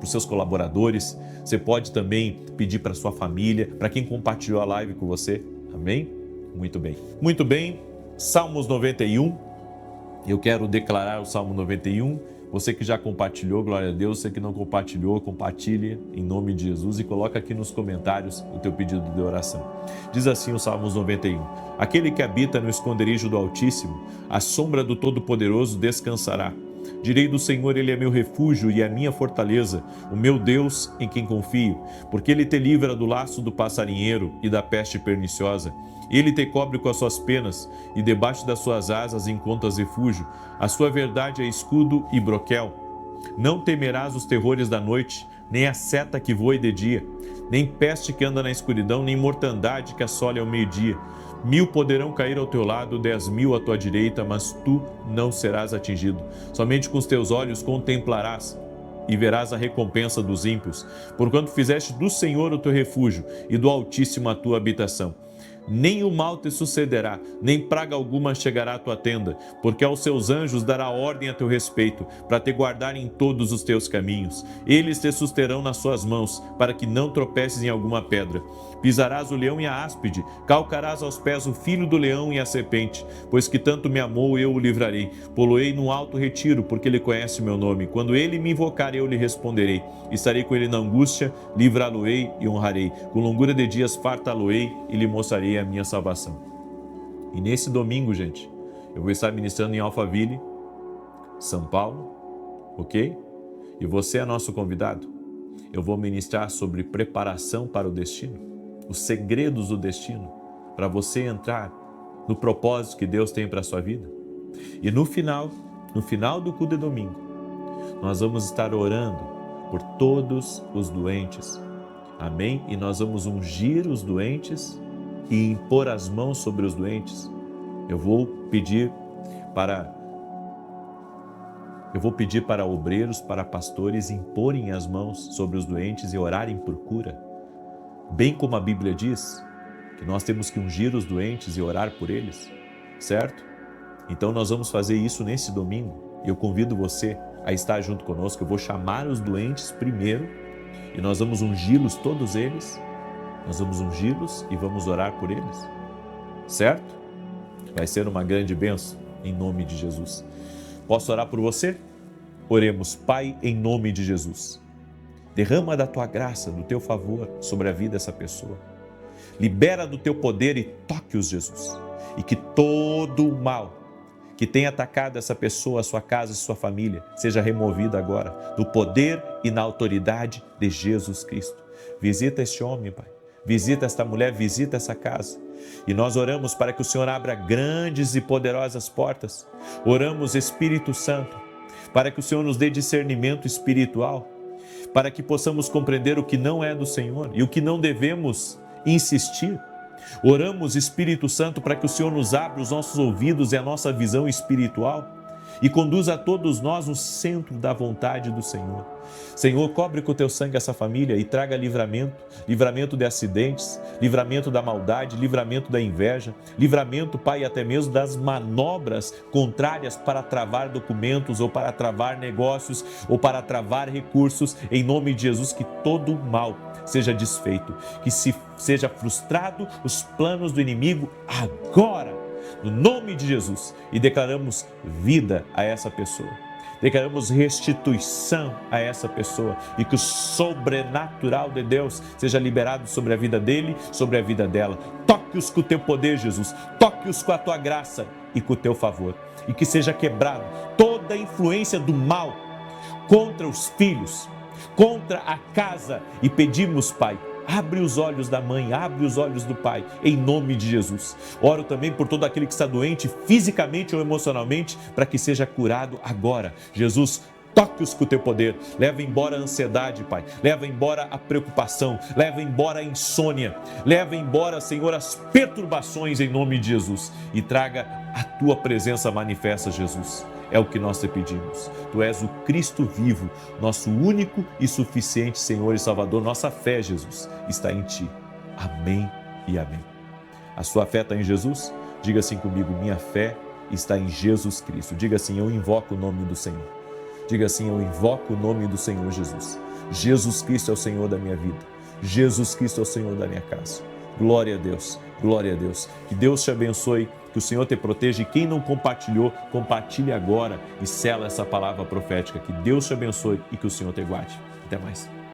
os seus colaboradores, você pode também pedir para sua família, para quem compartilhou a live com você. Amém? Muito bem. Muito bem, Salmos 91, eu quero declarar o Salmo 91, você que já compartilhou, glória a Deus, você que não compartilhou, compartilhe em nome de Jesus e coloca aqui nos comentários o teu pedido de oração. Diz assim o Salmos 91, aquele que habita no esconderijo do Altíssimo, à sombra do Todo-Poderoso descansará. Direi do Senhor, Ele é meu refúgio e a minha fortaleza, o meu Deus em quem confio, porque Ele te livra do laço do passarinheiro e da peste perniciosa. Ele te cobre com as suas penas e debaixo das suas asas encontras refúgio. A sua verdade é escudo e broquel. Não temerás os terrores da noite, nem a seta que voe de dia, nem peste que anda na escuridão, nem mortandade que assole ao meio-dia. 1000 poderão cair ao teu lado, 10.000 à tua direita, mas tu não serás atingido. Somente com os teus olhos contemplarás e verás a recompensa dos ímpios, porquanto fizeste do Senhor o teu refúgio e do Altíssimo a tua habitação. Nem o mal te sucederá, nem praga alguma chegará à tua tenda, porque aos seus anjos dará ordem a teu respeito, para te guardar em todos os teus caminhos. Eles te susterão nas suas mãos, para que não tropeces em alguma pedra. Pisarás o leão e a áspide, calcarás aos pés o filho do leão e a serpente, pois que tanto me amou, eu o livrarei. Poloei no alto retiro, porque ele conhece meu nome. Quando ele me invocar, eu lhe responderei. Estarei com ele na angústia, livrá-lo-ei e honrarei. Com longura de dias fartá-lo-ei e lhe mostrarei a minha salvação. E nesse domingo, gente, eu vou estar ministrando em Alphaville, São Paulo, ok? E você é nosso convidado. Eu vou ministrar sobre preparação para o destino, os segredos do destino, para você entrar no propósito que Deus tem para a sua vida. E no final do culto de domingo, nós vamos estar orando por todos os doentes. Amém? E nós vamos ungir os doentes e impor as mãos sobre os doentes. Eu vou pedir para obreiros, para pastores imporem as mãos sobre os doentes e orarem por cura. Bem como a Bíblia diz, que nós temos que ungir os doentes e orar por eles, certo? Então nós vamos fazer isso nesse domingo. Eu convido você a estar junto conosco. Eu vou chamar os doentes primeiro e nós vamos ungí-los, todos eles. Nós vamos ungí-los e vamos orar por eles, certo? Vai ser uma grande bênção, em nome de Jesus. Posso orar por você? Oremos. Pai, em nome de Jesus. Derrama da tua graça, do teu favor sobre a vida dessa pessoa. Libera do teu poder e toque-os, Jesus. E que todo o mal que tem atacado essa pessoa, a sua casa e sua família, seja removido agora, no poder e na autoridade de Jesus Cristo. Visita este homem, Pai. Visita esta mulher, visita essa casa. E nós oramos para que o Senhor abra grandes e poderosas portas. Oramos, Espírito Santo, para que o Senhor nos dê discernimento espiritual, para que possamos compreender o que não é do Senhor e o que não devemos insistir. Oramos, Espírito Santo, para que o Senhor nos abra os nossos ouvidos e a nossa visão espiritual e conduza a todos nós no centro da vontade do Senhor. Senhor, cobre com o teu sangue essa família e traga livramento de acidentes, livramento da maldade, livramento da inveja, livramento, Pai, até mesmo das manobras contrárias para travar documentos ou para travar negócios ou para travar recursos, em nome de Jesus, que todo o mal seja desfeito, que seja frustrado os planos do inimigo agora, no nome de Jesus, e declaramos vida a essa pessoa. Declaramos restituição a essa pessoa e que o sobrenatural de Deus seja liberado sobre a vida dele, sobre a vida dela. Toque-os com o teu poder, Jesus. Toque-os com a tua graça e com o teu favor. E que seja quebrado toda a influência do mal contra os filhos, contra a casa. E pedimos, Pai, Abre os olhos da mãe, abre os olhos do pai, em nome de Jesus. Oro também por todo aquele que está doente, fisicamente ou emocionalmente, para que seja curado agora. Jesus, toque-os com o teu poder, leva embora a ansiedade, Pai, leva embora a preocupação, leva embora a insônia, leva embora, Senhor, as perturbações em nome de Jesus e traga a tua presença manifesta, Jesus. É o que nós te pedimos. Tu és o Cristo vivo, nosso único e suficiente Senhor e Salvador. Nossa fé, Jesus, está em Ti. Amém e amém. A sua fé está em Jesus? Diga assim comigo, minha fé está em Jesus Cristo. Diga assim, eu invoco o nome do Senhor. Diga assim, eu invoco o nome do Senhor Jesus. Jesus Cristo é o Senhor da minha vida. Jesus Cristo é o Senhor da minha casa. Glória a Deus, glória a Deus. Que Deus te abençoe, que o Senhor te proteja e quem não compartilhou, compartilhe agora e sela essa palavra profética. Que Deus te abençoe e que o Senhor te guarde. Até mais.